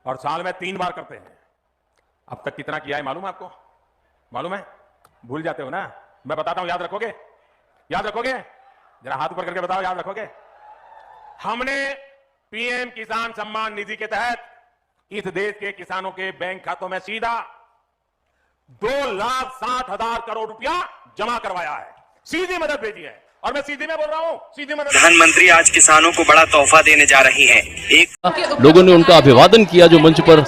और साल में 3 बार करते हैं। अब तक कितना किया है मालूम है आपको? मालूम है? भूल जाते हो ना? मैं बताता हूं, याद रखोगे? याद रखोगे? जरा हाथ ऊपर करके बताओ, याद रखोगे? हमने पीएम किसान सम्मान निधि के तहत इस देश के किसानों के बैंक खातों में सीधा 2,60,000 करोड़ रुपया जमा करवाया है, सीधी मदद भेजी है। और मैं सीधी में बोल रहा हूं, सीधी मदद। प्रधानमंत्री आज किसानों को बड़ा तोहफा देने जा रही हैं। एक लोगों ने उनका अभिवादन किया। जो मंच पर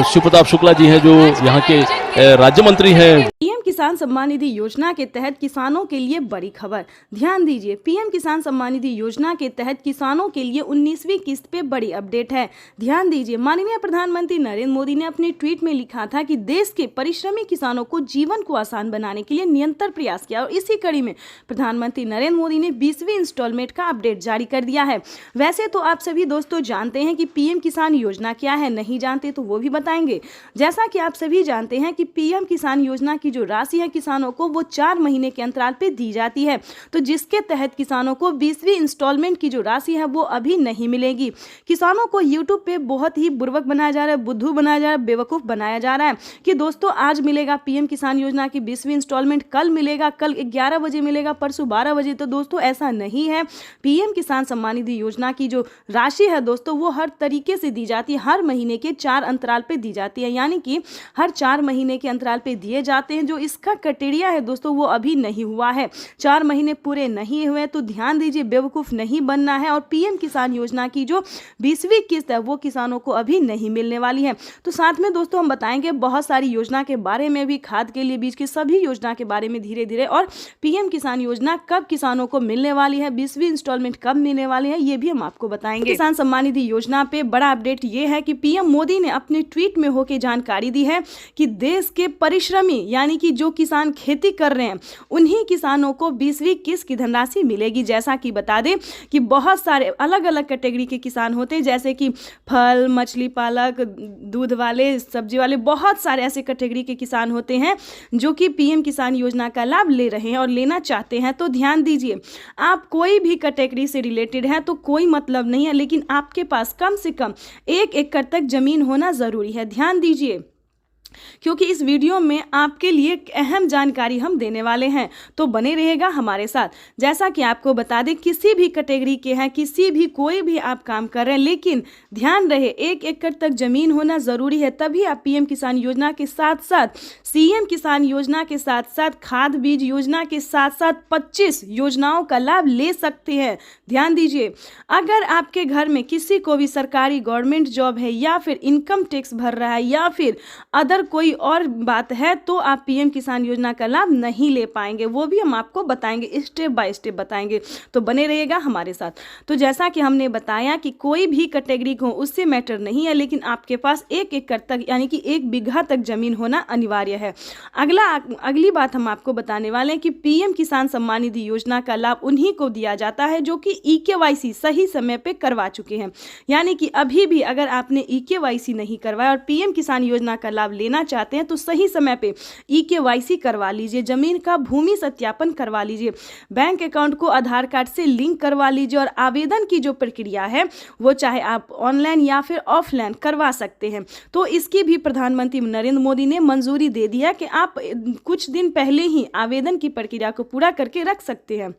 शिव प्रताप शुक्ला जी हैं, जो यहाँ के राज्य मंत्री हैं। पीएम किसान सम्मान निधि योजना के तहत किसानों के लिए बड़ी खबर, ध्यान दीजिए। पीएम किसान सम्मान निधि योजना के तहत किसानों के लिए 19वीं किस्त पे बड़ी अपडेट है, ध्यान दीजिए। माननीय प्रधानमंत्री नरेंद्र मोदी ने अपने ट्वीट में लिखा था कि देश के परिश्रमी किसानों को जीवन को आसान बनाने के लिए निरंतर प्रयास किया, और इसी कड़ी में प्रधानमंत्री नरेंद्र मोदी ने 20वीं इंस्टॉलमेंट का अपडेट जारी कर दिया है। वैसे तो आप सभी दोस्तों जानते हैं कि पीएम किसान योजना क्या है, नहीं जानते तो वो भी बताएंगे। जैसा कि आप सभी जानते हैं कि पीएम किसान योजना की जो राशि है किसानों को वो 4 महीने के अंतराल पे दी जाती है, तो जिसके तहत किसानों को 20वीं इंस्टॉलमेंट की जो राशि है वो अभी नहीं मिलेगी। किसानों को यूट्यूब पे बहुत ही बुर्बक बनाया जा रहा है, बुद्धू बनाया जा रहा है, बेवकूफ बनाया जा रहा है कि दोस्तों आज मिलेगा पीएम किसान योजना की 20वीं इंस्टॉलमेंट, कल मिलेगा, कल 11 बजे मिलेगा, परसों 12 बजे। तो दोस्तों ऐसा नहीं है। पीएम किसान सम्मान निधि योजना की जो राशि है दोस्तों वो हर तरीके से दी जाती है, हर महीने के 4 अंतराल पे दी जाती है, यानी कि हर 4 महीने के अंतराल पे दिए जाते हैं। जो इसका क्राइटेरिया है दोस्तों वो अभी नहीं हुआ है, 4 महीने पूरे नहीं हुए, तो ध्यान दीजिए, बेवकूफ नहीं बनना है। और पीएम किसान योजना की जो 20वीं किस्त है वो किसानों को अभी नहीं मिलने वाली है। तो साथ में दोस्तों हम बताएंगे बहुत सारी योजना के बारे में भी, खाद के लिए बीज की सभी योजना के बारे में धीरे धीरे, और पीएम किसान योजना कब किसानों को मिलने वाली है, 20वीं इंस्टॉलमेंट कब मिलने वाली है, ये भी हम आपको बताएंगे। किसान सम्मान निधि योजना पे बड़ा अपडेट ये है कि पीएम मोदी ने अपने ट्वीट में होकर जानकारी दी है कि देश के परिश्रमी यानी कि जो किसान खेती कर रहे हैं उन्हीं किसानों को 20वीं किस्त की धनराशि मिलेगी। जैसा कि बता दें कि बहुत सारे अलग अलग कैटेगरी के किसान होते हैं, जैसे कि फल, मछली पालक, दूध वाले, सब्जी वाले, बहुत सारे ऐसे कैटेगरी के किसान होते हैं जो कि पीएम किसान योजना का लाभ ले रहे हैं और लेना चाहते हैं। तो ध्यान दीजिए, आप कोई भी कैटेगरी से रिलेटेड है तो कोई मतलब नहीं है, लेकिन आपके पास कम से कम 1 एकड़ तक जमीन होना जरूरी है। ध्यान दीजिए, क्योंकि इस वीडियो में आपके लिए एक अहम जानकारी हम देने वाले हैं, तो बने रहेगा हमारे साथ। जैसा कि आपको बता दें, किसी भी कैटेगरी के हैं, किसी भी कोई भी आप काम कर रहे हैं, लेकिन ध्यान रहे 1 एकड़ तक जमीन होना जरूरी है, तभी आप पीएम किसान योजना के साथ साथ, सीएम किसान योजना के साथ साथ, खाद बीज योजना के साथ साथ 25 योजनाओं का लाभ ले सकते हैं। ध्यान दीजिए, अगर आपके घर में किसी को भी सरकारी गवर्नमेंट जॉब है, या फिर इनकम टैक्स भर रहा है, या फिर अदर कोई और बात है, तो आप पीएम किसान योजना का लाभ नहीं ले पाएंगे। वो भी हम आपको बताएंगे, स्टेप बाय स्टेप बताएंगे, तो बने रहिएगा हमारे साथ। तो जैसा कि हमने बताया कि कोई भी कैटेगरी को उससे मैटर नहीं है, लेकिन आपके पास 1 एकड़ तक यानी कि 1 बीघा तक जमीन होना अनिवार्य है। अगली बात हम आपको बताने वाले हैं कि पीएम किसान सम्मान निधि योजना का लाभ उन्हीं को दिया जाता है जो कि ईकेवाईसी सही समय पे करवा चुके हैं। यानी कि अभी भी अगर आपने ईकेवाईसी नहीं करवाया और पीएम किसान योजना का लाभ लेना चाहते हैं तो सही समय पे ईकेवाईसी करवा लीजिए, जमीन का भूमि सत्यापन करवा लीजिए, बैंक अकाउंट को आधार कार्ड से लिंक करवा लीजिए, और आवेदन की जो प्रक्रिया है वो चाहे आप ऑनलाइन या फिर ऑफलाइन करवा सकते हैं। तो इसकी भी प्रधानमंत्री नरेंद्र मोदी ने मंजूरी दे दिया कि आप कुछ दिन पहले ही आवेदन की प्रक्रिया को पूरा करके रख सकते हैं।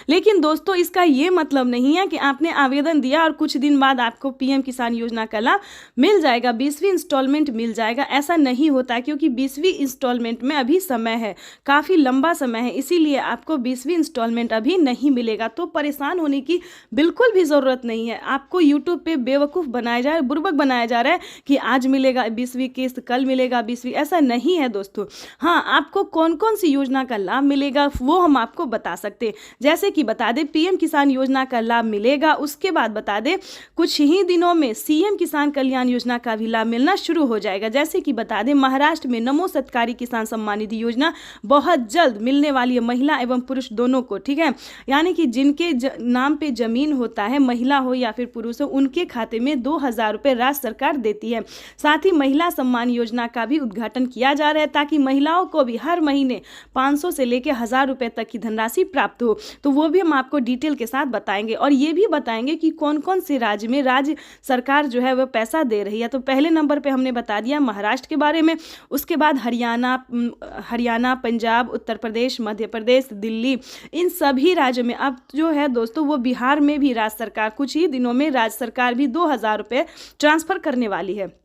लेकिन दोस्तों इसका ये मतलब नहीं है कि आपने आवेदन दिया और कुछ दिन बाद आपको पीएम किसान योजना का लाभ मिल जाएगा, 20वीं इंस्टॉलमेंट मिल जाएगा। ऐसा नहीं होता है, क्योंकि 20वीं इंस्टॉलमेंट में अभी समय है, काफ़ी लंबा समय है, इसीलिए आपको 20वीं इंस्टॉलमेंट अभी नहीं मिलेगा। तो परेशान होने की बिल्कुल भी ज़रूरत नहीं है। आपको यूट्यूब पे बेवकूफ़ बनाया जा रहा है, बुर्बक बनाया जा रहा है कि आज मिलेगा 20वीं किस्त, कल मिलेगा 20वीं, ऐसा नहीं है दोस्तों। हाँ, आपको कौन कौन सी योजना का लाभ मिलेगा वो हम आपको बता सकते हैं। जैसे कि बता दें पीएम किसान योजना का लाभ मिलेगा, उसके बाद बता दें कुछ ही दिनों में सीएम किसान कल्याण योजना का भी लाभ मिलना शुरू हो जाएगा। जैसे कि बता दें महाराष्ट्र में नमो सत्कारी किसान सम्मान निधि योजना बहुत जल्द मिलने वाली है, महिला एवं पुरुष दोनों को, ठीक है। यानी कि जिनके नाम पे जमीन होता है, महिला हो या फिर पुरुष हो, उनके खाते में 2,000 रुपये राज्य सरकार देती है। साथ ही महिला सम्मान योजना का भी उद्घाटन किया जा रहा है, ताकि महिलाओं को भी हर महीने 500 से लेकर 1,000 रुपये तक की धनराशि प्राप्त हो। तो वो भी हम आपको डिटेल के साथ बताएंगे और ये भी बताएंगे कि कौन कौन से राज्य में राज्य सरकार जो है वह पैसा दे रही है। तो पहले नंबर पे हमने बता दिया महाराष्ट्र के बारे में, उसके बाद हरियाणा, पंजाब, उत्तर प्रदेश, मध्य प्रदेश, दिल्ली, इन सभी राज्यों में अब जो है दोस्तों वो बिहार में भी राज्य सरकार कुछ ही दिनों में राज्य सरकार भी 2,000 रुपये ट्रांसफ़र करने वाली है।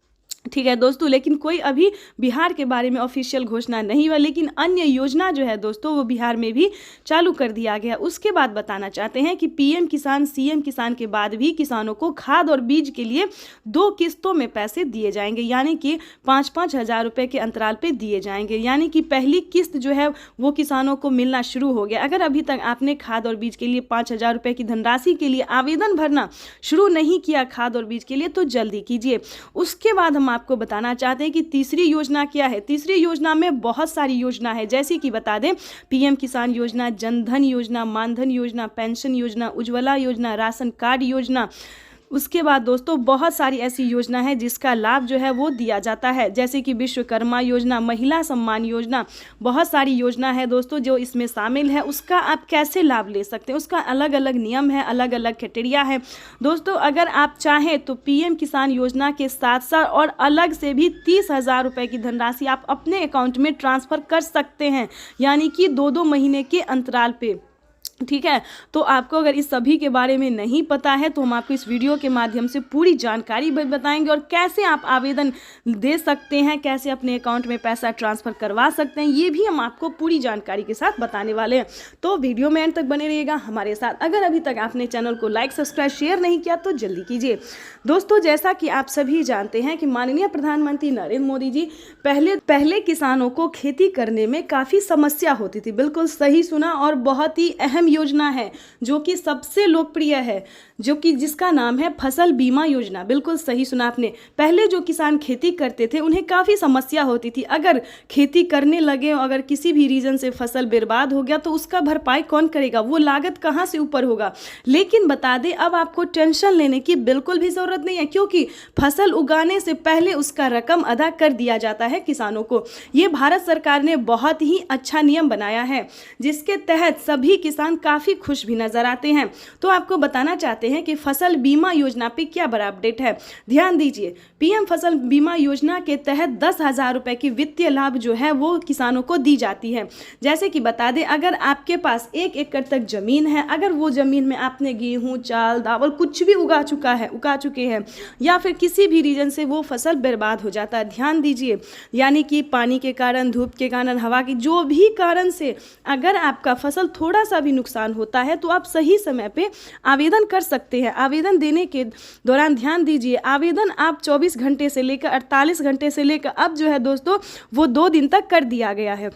ठीक है दोस्तों, लेकिन कोई अभी बिहार के बारे में ऑफिशियल घोषणा नहीं हुआ, लेकिन अन्य योजना जो है दोस्तों वो बिहार में भी चालू कर दिया गया। उसके बाद बताना चाहते हैं कि पीएम किसान, सीएम किसान के बाद भी किसानों को खाद और बीज के लिए 2 किस्तों में पैसे दिए जाएंगे, यानी कि 5-5 हज़ार रुपये के अंतराल पे दिए जाएंगे। यानी कि पहली किस्त जो है वो किसानों को मिलना शुरू हो गया। अगर अभी तक आपने खाद और बीज के लिए 5,000 रुपये की धनराशि के लिए आवेदन भरना शुरू नहीं किया खाद और बीज के लिए, तो जल्दी कीजिए। उसके बाद हम आपको बताना चाहते हैं कि तीसरी योजना क्या है। तीसरी योजना में बहुत सारी योजना है, जैसे कि बता दें पीएम किसान योजना, जनधन योजना, मानधन योजना, पेंशन योजना, उज्ज्वला योजना, राशन कार्ड योजना। उसके बाद दोस्तों बहुत सारी ऐसी योजना है जिसका लाभ जो है वो दिया जाता है, जैसे कि विश्वकर्मा योजना, महिला सम्मान योजना, बहुत सारी योजना है दोस्तों जो इसमें शामिल है। उसका आप कैसे लाभ ले सकते हैं, उसका अलग अलग नियम है, अलग अलग क्राइटेरिया है दोस्तों। अगर आप चाहें तो पीएम किसान योजना के साथ साथ और अलग से भी 30,000 रुपये की धनराशि आप अपने अकाउंट में ट्रांसफ़र कर सकते हैं, यानी कि 2-2 महीने के अंतराल पे। ठीक है, तो आपको अगर इस सभी के बारे में नहीं पता है तो हम आपको इस वीडियो के माध्यम से पूरी जानकारी बताएंगे और कैसे आप आवेदन दे सकते हैं, कैसे अपने अकाउंट में पैसा ट्रांसफ़र करवा सकते हैं, ये भी हम आपको पूरी जानकारी के साथ बताने वाले हैं। तो वीडियो में एंड तक बने रहिएगा हमारे साथ। अगर अभी तक आपने चैनल को लाइक, सब्सक्राइब, शेयर नहीं किया तो जल्दी कीजिए। दोस्तों जैसा कि आप सभी जानते हैं कि माननीय प्रधानमंत्री नरेंद्र मोदी जी पहले किसानों को खेती करने में काफ़ी समस्या होती थी। बिल्कुल सही सुना, और बहुत ही अहम योजना है जो कि सबसे लोकप्रिय है, जो कि जिसका नाम है फसल बीमा योजना। बिल्कुल सही सुना आपने। पहले जो किसान खेती करते थे उन्हें काफ़ी समस्या होती थी। अगर खेती करने लगे, अगर किसी भी रीज़न से फसल बर्बाद हो गया तो उसका भरपाई कौन करेगा, वो लागत कहाँ से ऊपर होगा। लेकिन बता दें अब आपको टेंशन लेने की बिल्कुल भी ज़रूरत नहीं है, क्योंकि फसल उगाने से पहले उसका रकम अदा कर दिया जाता है किसानों को। ये भारत सरकार ने बहुत ही अच्छा नियम बनाया है, जिसके तहत सभी किसान काफ़ी खुश भी नजर आते हैं। तो आपको बताना चाहते हैं कि फसल बीमा योजना पे क्या बड़ा अपडेट है। ध्यान दीजिए, पीएम फसल बीमा योजना के तहत 10,000 रुपये की वित्तीय लाभ जो है वो किसानों को दी जाती है। जैसे कि बता दें, अगर आपके पास 1 एकड़ तक जमीन है, अगर वो जमीन में आपने गेहूं, चावल, दावल कुछ भी उगा चुके हैं, या फिर किसी भी रीजन से वो फसल बर्बाद हो जाता है, ध्यान दीजिए, यानी कि पानी के कारण, धूप के कारण, हवा की जो भी कारण से अगर आपका फसल थोड़ा सा भी नुकसान होता है तो आप सही समय पे आवेदन कर सकते हैं। आवेदन देने के दौरान ध्यान दीजिए, आवेदन आप 24 घंटे से लेकर 48 घंटे से लेकर अब जो है दोस्तों वो 2 दिन तक कर दिया गया है।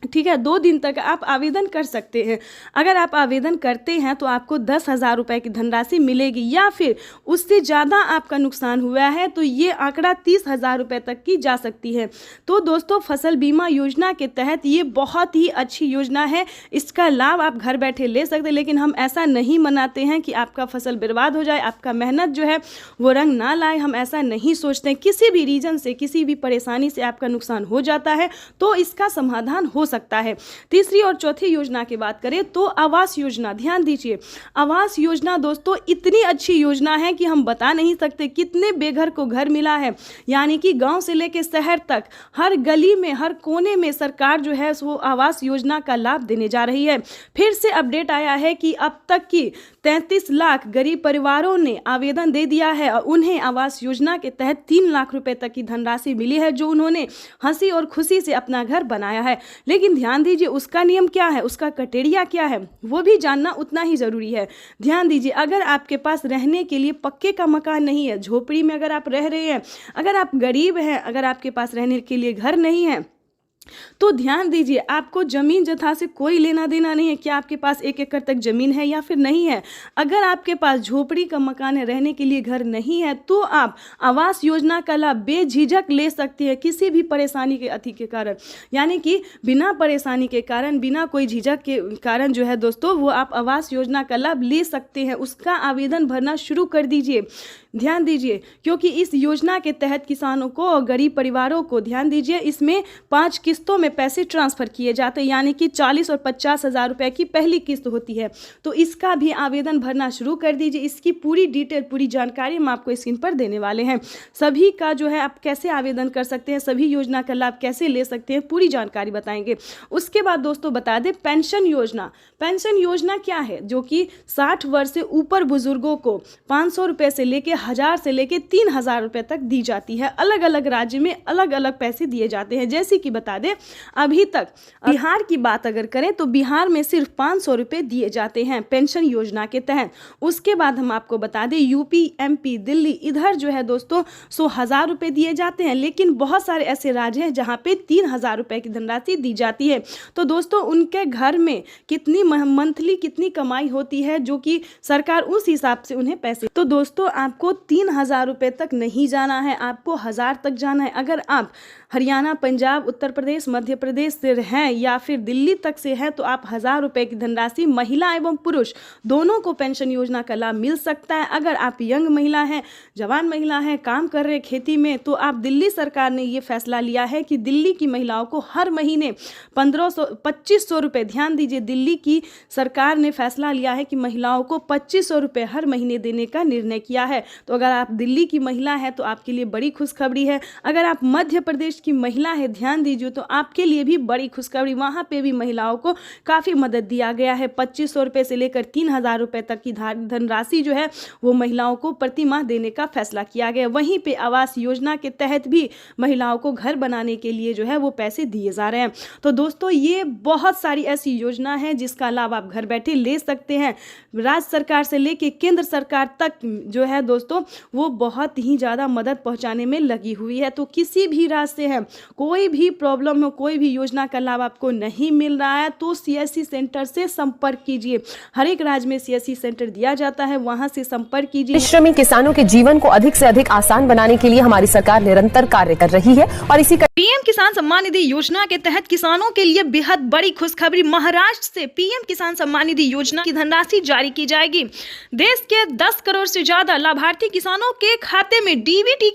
ठीक है, 2 दिन तक आप आवेदन कर सकते हैं। अगर आप आवेदन करते हैं तो आपको 10,000 रुपये की धनराशि मिलेगी, या फिर उससे ज़्यादा आपका नुकसान हुआ है तो ये आंकड़ा 30,000 रुपये तक की जा सकती है। तो दोस्तों फसल बीमा योजना के तहत ये बहुत ही अच्छी योजना है, इसका लाभ आप घर बैठे ले सकते हैं। लेकिन हम ऐसा नहीं मनाते हैं कि आपका फसल बर्बाद हो जाए, आपका मेहनत जो है वो रंग ना लाए, हम ऐसा नहीं सोचते हैं। किसी भी रीजन से, किसी भी परेशानी से आपका नुकसान हो जाता है तो इसका समाधान हो सकता है। तीसरी और चौथी योजना की बात करें तो आवास योजना। ध्यान दीजिए, आवास योजना दोस्तों इतनी अच्छी योजना है कि हम बता नहीं सकते कितने बेघर को घर मिला है। यानी कि गांव से लेकर शहर तक हर गली में, हर कोने में सरकार जो है वो आवास योजना का लाभ देने जा रही है। फिर से अपडेट आया है कि अब तक की 33 लाख गरीब परिवारों ने आवेदन दे दिया है और उन्हें आवास योजना के तहत 3 लाख रुपए तक की धनराशि मिली है, जो उन्होंने हंसी और खुशी से अपना घर बनाया है। लेकिन ध्यान दीजिए उसका नियम क्या है, उसका क्राइटेरिया क्या है, वो भी जानना उतना ही ज़रूरी है। ध्यान दीजिए, अगर आपके पास रहने के लिए पक्के का मकान नहीं है, झोपड़ी में अगर आप रह रहे हैं, अगर आप गरीब हैं, अगर आपके पास रहने के लिए घर नहीं है, तो ध्यान दीजिए आपको जमीन जथा से कोई लेना देना नहीं है। क्या आपके पास 1 एकड़ तक जमीन है या फिर नहीं है। अगर आपके पास झोपड़ी का मकान है, रहने के लिए घर नहीं है, तो आप आवास योजना का लाभ बेझिझक ले सकती है, किसी भी परेशानी के अति के कारण, यानी कि बिना परेशानी के कारण, बिना कोई झिझक के कारण जो है दोस्तों वो आप आवास योजना का लाभ ले सकते हैं। उसका आवेदन भरना शुरू कर दीजिए। ध्यान दीजिए, क्योंकि इस योजना के तहत किसानों को और गरीब परिवारों को, ध्यान दीजिए, इसमें 5 किस्तों में पैसे ट्रांसफ़र किए जाते हैं, यानी कि 40 और 50 हज़ार रुपये की पहली किस्त होती है। तो इसका भी आवेदन भरना शुरू कर दीजिए। इसकी पूरी डिटेल, पूरी जानकारी हम आपको स्क्रीन पर देने वाले हैं। सभी का जो है आप कैसे आवेदन कर सकते हैं, सभी योजना का लाभ कैसे ले सकते हैं, पूरी जानकारी बताएंगे। उसके बाद दोस्तों बता दें पेंशन योजना। पेंशन योजना क्या है? जो कि 60 वर्ष से ऊपर बुजुर्गों को 500 रुपये से लेके 1000 से लेके 3000 रुपये तक दी जाती है। अलग अलग राज्य में अलग अलग पैसे दिए जाते हैं। जैसे कि बता दें अभी तक बिहार की बात अगर करें तो बिहार में सिर्फ 500 रुपये दिए जाते हैं पेंशन योजना के तहत। उसके बाद हम आपको बता दें यूपी, एमपी, दिल्ली, इधर जो है दोस्तों 1000 रुपये दिए जाते हैं। लेकिन बहुत सारे ऐसे राज्य हैं जहाँ पे 3000 रुपये की धनराशि दी जाती है। तो दोस्तों उनके घर में कितनी मंथली कितनी कमाई होती है, जो कि सरकार उस हिसाब से उन्हें पैसे। तो दोस्तों आपको 3000 रुपये तक नहीं जाना है, आपको 1000 तक जाना है। अगर आप हरियाणा, पंजाब, उत्तर प्रदेश, मध्य प्रदेश से हैं या फिर दिल्ली तक से हैं तो आप 1000 रुपये की धनराशि महिला एवं पुरुष दोनों को पेंशन योजना का लाभ मिल सकता है। अगर आप यंग महिला हैं, जवान महिला हैं, काम कर रहे खेती में, तो आप दिल्ली सरकार ने ये फैसला लिया है कि दिल्ली की महिलाओं को हर महीने 2500 रुपये, ध्यान दीजिए, दिल्ली की सरकार ने फैसला लिया है कि महिलाओं को 2500 रुपये हर महीने देने का निर्णय किया है। तो अगर आप दिल्ली की महिला है तो आपके लिए बड़ी खुशखबरी है। अगर आप मध्य प्रदेश की महिला है, ध्यान दीजिए, तो आपके लिए भी बड़ी खुशखबरी, वहाँ पे भी महिलाओं को काफ़ी मदद दिया गया है। 2500 रुपये से लेकर 3000 रुपये तक की धनराशि जो है वो महिलाओं को प्रति माह देने का फैसला किया गया। वहीं पे आवास योजना के तहत भी महिलाओं को घर बनाने के लिए जो है वो पैसे दिए जा रहे हैं। तो दोस्तों ये बहुत सारी ऐसी योजना है जिसका लाभ आप घर बैठे ले सकते हैं। राज्य सरकार से लेके केंद्र सरकार तक जो है दोस्तों वो बहुत ही ज़्यादा मदद पहुंचाने में लगी हुई है। तो किसी भी राज्य से है, कोई भी प्रॉब्लम हो, कोई भी योजना का लाभ आपको नहीं मिल रहा है तो सीएससी सेंटर से संपर्क कीजिए। हर एक राज्य में सीएससी सेंटर दिया जाता है, वहां से संपर्क कीजिए। परिश्रमी किसानों के जीवन को अधिक से अधिक आसान बनाने के लिए हमारी सरकार निरंतर कार्य कर रही है और इसी पीएम किसान सम्मान निधि योजना के तहत किसानों के लिए बेहद बड़ी खुशखबरी। महाराष्ट्र से पीएम किसान सम्मान निधि योजना की धनराशि जारी की जाएगी। देश के 10 करोड़ से ज्यादा लाभार्थी किसानों के खाते में डीबीटी